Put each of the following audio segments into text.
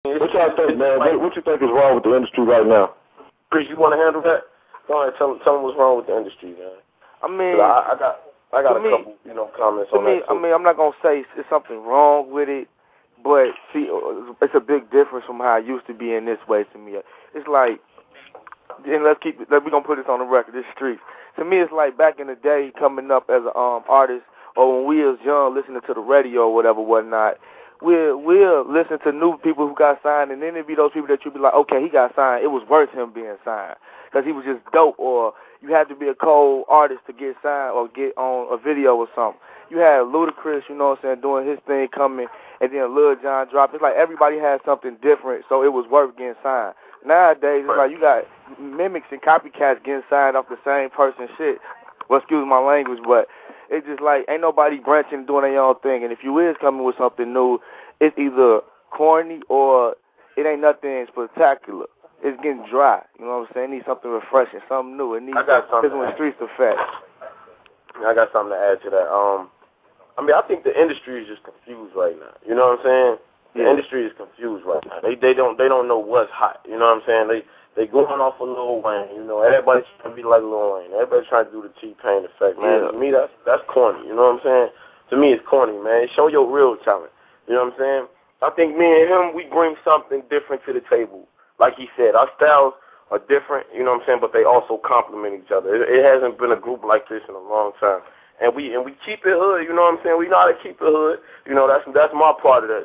What y'all think, man? What you think is wrong with the industry right now? Chris, you want to handle that? Go ahead, tell them what's wrong with the industry, man. I mean, I got a couple, comments on that too. I mean, I'm not gonna say it's something wrong with it, but see, it's a big difference from how it used to be in this way to me. It's like, and we're gonna put this on the record. This Streetz. To me, it's like back in the day, coming up as an artist, or when we was young, listening to the radio or whatnot. We'll listen to new people who got signed, and then it'd be those people that you'd be like, okay, he got signed. It was worth him being signed because he was just dope, or you had to be a cold artist to get signed or get on a video or something. You had Ludacris, you know what I'm saying, doing his thing coming, and then Lil Jon dropped. It's like everybody had something different, so it was worth getting signed. Nowadays, it's like you got mimics and copycats getting signed off the same person's shit. Well, excuse my language, but it's just like ain't nobody branching and doing their own thing. And if you is coming with something new, it's either corny or it ain't nothing spectacular. It's getting dry. You know what I'm saying? It needs something refreshing, something new. It needs Tizzle Streetz effect. I got something to add to that. I mean, I think the industry is just confused right now. You know what I'm saying? The industry is confused right now. They don't know what's hot. You know what I'm saying? They going off of Lil Wayne. You know, everybody's trying to be like Lil Wayne. Everybody's trying to do the T-Pain effect, man. To me, that's corny. You know what I'm saying? To me, it's corny, man. Show your real talent. You know what I'm saying? I think me and him, we bring something different to the table. Like he said, our styles are different. You know what I'm saying? But they also complement each other. It hasn't been a group like this in a long time. And we keep it hood, you know what I'm saying? We know how to keep it hood. You know, that's my part of the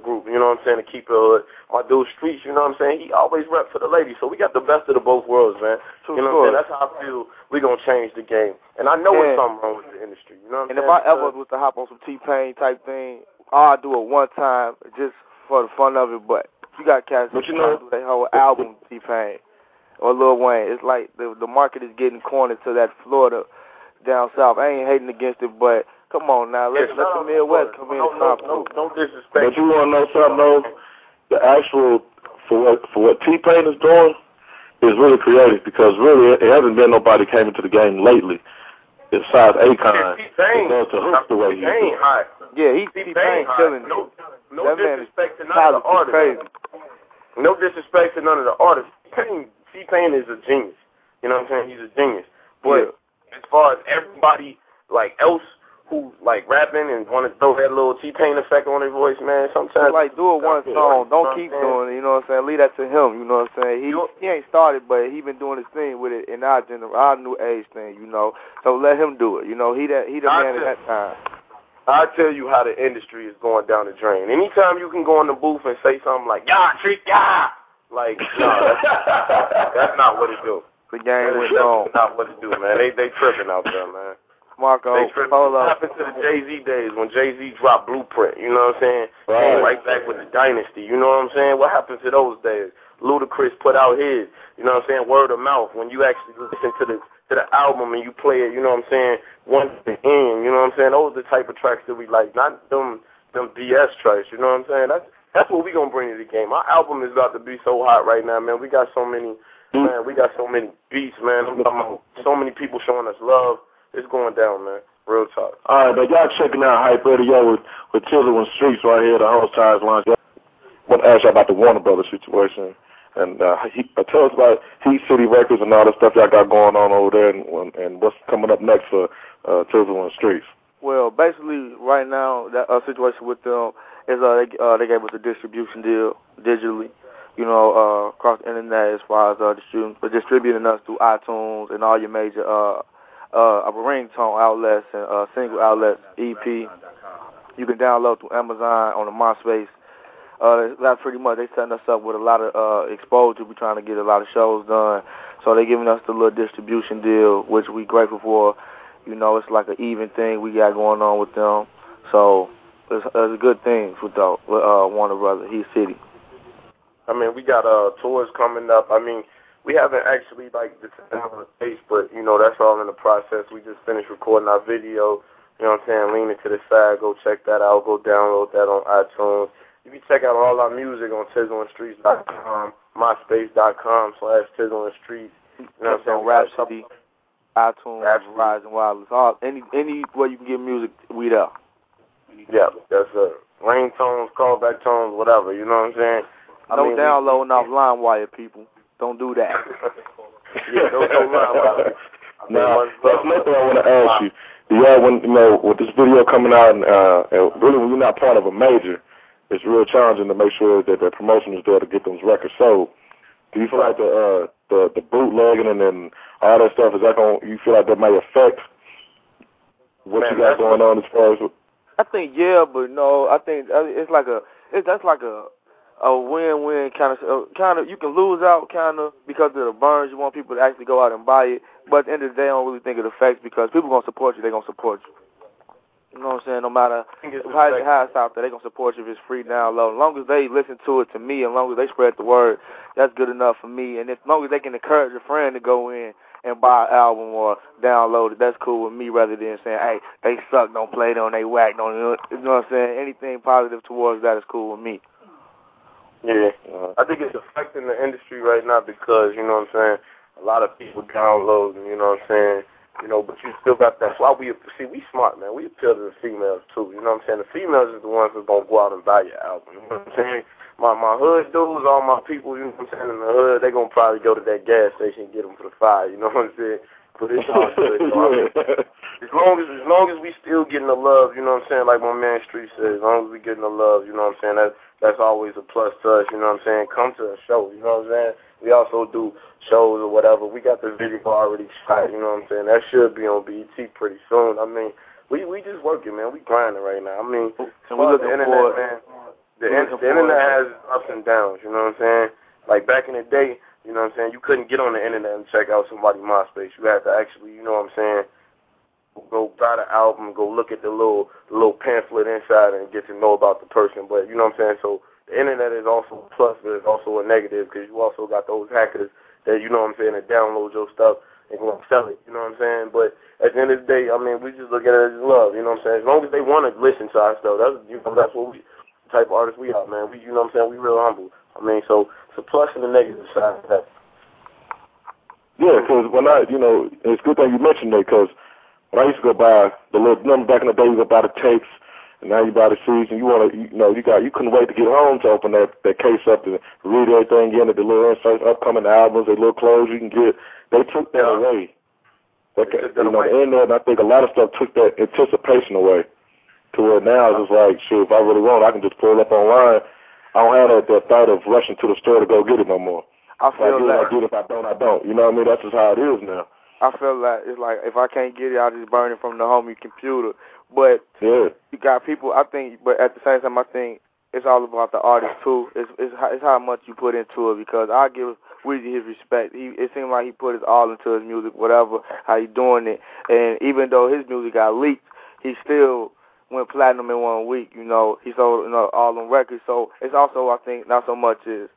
group, you know what I'm saying, to keep it hood. My dude Streetz, you know what I'm saying? He always rep for the ladies. So we got the best of the both worlds, man. You know what I'm saying? That's how I feel we gonna change the game. And I know it's something wrong with the industry, you know what I'm saying? And if I ever was to hop on some T-Pain type thing, I'll do it one time just for the fun of it, but you got cats that do that whole album T-Pain or Lil Wayne. It's like the market is getting cornered to that Florida down south. I ain't hating against it, but come on now, let the Midwest come in and stop. Don't disrespect. But you want to know something, though? The actual, for what T-Pain is doing is really creative because really it hasn't been nobody came into the game lately besides Akon. T-Pain to hook the way he do. Yeah, T-Pain killing it. No disrespect to none of the artists. No disrespect to none of the artists. T-Pain is a genius. You know what I'm saying? He's a genius. But as far as everybody like else who like rapping and want to throw that little T-Pain effect on their voice, man, sometimes like do it one song. Don't keep doing it. You know what I'm saying? Leave that to him. You know what I'm saying? He ain't started, but he been doing his thing with it in our new age thing. You know, so let him do it. You know, he the man at that time. I'll tell you how the industry is going down the drain. Anytime you can go in the booth and say something like "Yeah, trick, yeah," like no, that's not what it do. The game went on. That's not what it do, man. They tripping out there, man. Marco, they tripping. What happened to the Jay-Z days when Jay-Z dropped Blueprint? You know what I'm saying? Came right back with the Dynasty. You know what I'm saying? What happened to those days? Ludacris put out his. You know what I'm saying? Word of mouth. When you actually listen to the album and you play it, you know what I'm saying? One to the end. You know what I'm saying? Those are the type of tracks that we like, not them BS tracks. You know what I'm saying? That's what we gonna bring to the game. Our album is about to be so hot right now, man. We got so many. Man, we got so many beats, man. So many people showing us love. It's going down, man. Real talk. All right, but y'all checking out Hype Radio with Tizzle Streetz right here, the whole Taj Longino. I want to ask y'all about the Warner Brothers situation. And tell us about Heat City Records and all the stuff y'all got going on over there and what's coming up next for Tizzle Streetz. Well, basically, right now, that situation with them is they gave us a distribution deal digitally. You know, across the internet as far as distributing us through iTunes and all your major ringtone outlets and single outlets, EP. You can download through Amazon on the MySpace. That's pretty much, they setting us up with a lot of exposure. We're trying to get a lot of shows done. So they're giving us the little distribution deal, which we grateful for. You know, it's like an even thing we got going on with them. So it's a good thing with Warner Brothers, Heat City. I mean, we got tours coming up. I mean, we haven't actually, like, decided on the dates, but, you know, that's all in the process. We just finished recording our video. You know what I'm saying? Lean it to the side. Go check that out. Go download that on iTunes. You can check out all our music on TizzleandStreetz.com, MySpace.com/TizzleandStreetz. You know what I'm saying? Rhapsody, iTunes, Verizon Wireless. Any way you can get music, we there. Yeah, that's ringtones, callback tones, whatever. You know what I'm saying? No downloading off LimeWire, people. Don't do that. Yeah, don't LimeWire. Now, that's another thing I want to ask you. Yeah, when with this video coming out, and really when you're not part of a major, it's real challenging to make sure that the promotion is there to get those records sold. Do you feel like the bootlegging and all that stuff, you feel like that may affect what you got going on as far as? I think but no. I think that's like a win-win kind of. You can lose out kind of because of the burns. You want people to actually go out and buy it, but at the end of the day, I don't really think it affects because people gonna support you. They gonna support you. You know what I'm saying? No matter how it's out there, they gonna support you if it's free download. As long as they listen to it to me, as long as they spread the word, that's good enough for me. And as long as they can encourage a friend to go in and buy an album or download it, that's cool with me rather than saying, hey, they suck, don't play it on, they whack, you know what I'm saying? Anything positive towards that is cool with me. Yeah, I think it's affecting the industry right now because, you know what I'm saying, a lot of people download, and you know what I'm saying, but you still got that. That's why we smart, man. We appeal to the females, too. You know what I'm saying? The females is the ones that's going to go out and buy your album. You know what I'm saying? My hood dudes, all my people, you know what I'm saying, in the hood, they going to probably go to that gas station and get them for the $5. You know what I'm saying? But it's all good. So, I mean, as long as we still getting the love, you know what I'm saying, like my man Street says, as long as we getting the love, you know what I'm saying, that's always a plus to us, you know what I'm saying? Come to a show, you know what I'm saying? We also do shows or whatever. We got the video already shot, you know what I'm saying? That should be on BET pretty soon. I mean, we just working, man. We grinding right now. I mean, and we looking the internet, forward, man. The internet has ups and downs, you know what I'm saying? Like back in the day, you know what I'm saying, you couldn't get on the internet and check out somebody's MySpace. You had to actually, you know what I'm saying, go buy the album, go look at the little pamphlet inside and get to know about the person. But, you know what I'm saying, so the internet is also a plus, but it's also a negative because you also got those hackers that, you know what I'm saying, that download your stuff and go and sell it, you know what I'm saying? But at the end of the day, I mean, we just look at it as love, you know what I'm saying? As long as they want to listen to our stuff, that's what we, the type of artists we are, man. We, you know what I'm saying, we real humble. I mean, so it's a plus and a negative side of that. Yeah, because it's a good thing you mentioned that because when I used to go buy the little, back in the day, you go buy the tapes, and now you buy the CDs, and you couldn't wait to get home to open that case up and read everything in, the little inserts, upcoming albums, the little clothes you can get. They took that away. The internet, and I think a lot of stuff took that anticipation away to where now it's just like, shit, if I really want it, I can just pull it up online. I don't have that thought of rushing to the store to go get it no more. I feel like I get it. If I don't, I don't. You know what I mean? That's just how it is now. I feel like it's like if I can't get it, I'll just burn it from the homie computer. But you got people. I think, but at the same time, I think it's all about the artist too. It's how much you put into it because I give Weezy his respect. It seemed like he put his all into his music, whatever, how he doing it. And even though his music got leaked, he still went platinum in 1 week. He sold all them records. So it's also, I think, not so much is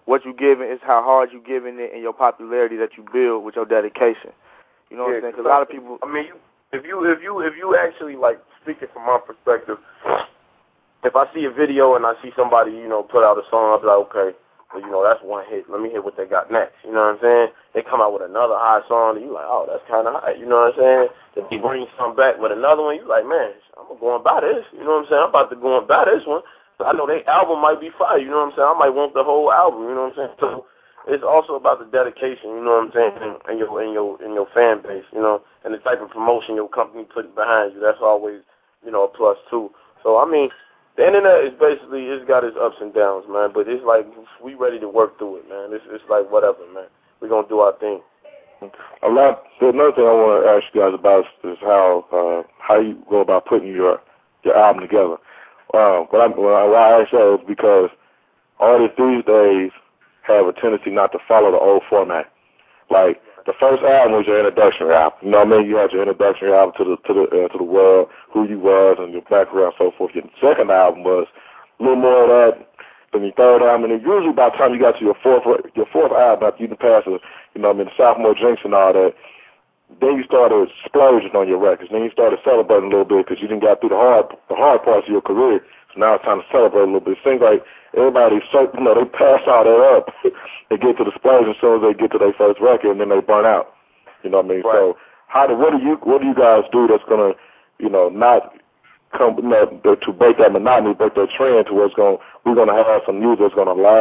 what you giving, it's how hard you giving it and your popularity that you build with your dedication. You know what I'm saying? Because a lot of people. I mean, if you actually like speaking from my perspective, if I see a video and I see somebody put out a song, I'll be like, okay, well, that's one hit. Let me hear what they got next. You know what I'm saying? They come out with another high song, and you like, oh, that's kind of high. You know what I'm saying? If they bring something back with another one, you like, man, I'm gonna go and buy this. You know what I'm saying? I'm about to go and buy this one. I know their album might be fire, you know what I'm saying? I might want the whole album, you know what I'm saying? So it's also about the dedication, you know what I'm saying, and your fan base, and the type of promotion your company putting behind you. That's always, a plus too. So I mean, the internet is basically, it's got its ups and downs, man. But it's like we ready to work through it, man. It's like whatever, man. We're gonna do our thing. Another thing I want to ask you guys about is how you go about putting your album together. Why I ask that is because artists these days have a tendency not to follow the old format. Like the first album was your introduction album. You know what I mean? You had your introduction album to the world, who you was, and your background, so forth. Your second album was a little more of that. Then your third album, and then usually by the time you got to your fourth album, after you can pass the sophomore drinks and all that, then you started splurging on your records. Then you started celebrating a little bit because you didn't get through the hard parts of your career. So now it's time to celebrate a little bit. It seems like everybody, they pass all that up and get to the splurge as soon as they get to their first record, and then they burn out. You know what I mean? Right. So what do you guys do that's gonna, not to break that monotony, break that trend to where we're gonna have some music that's gonna last.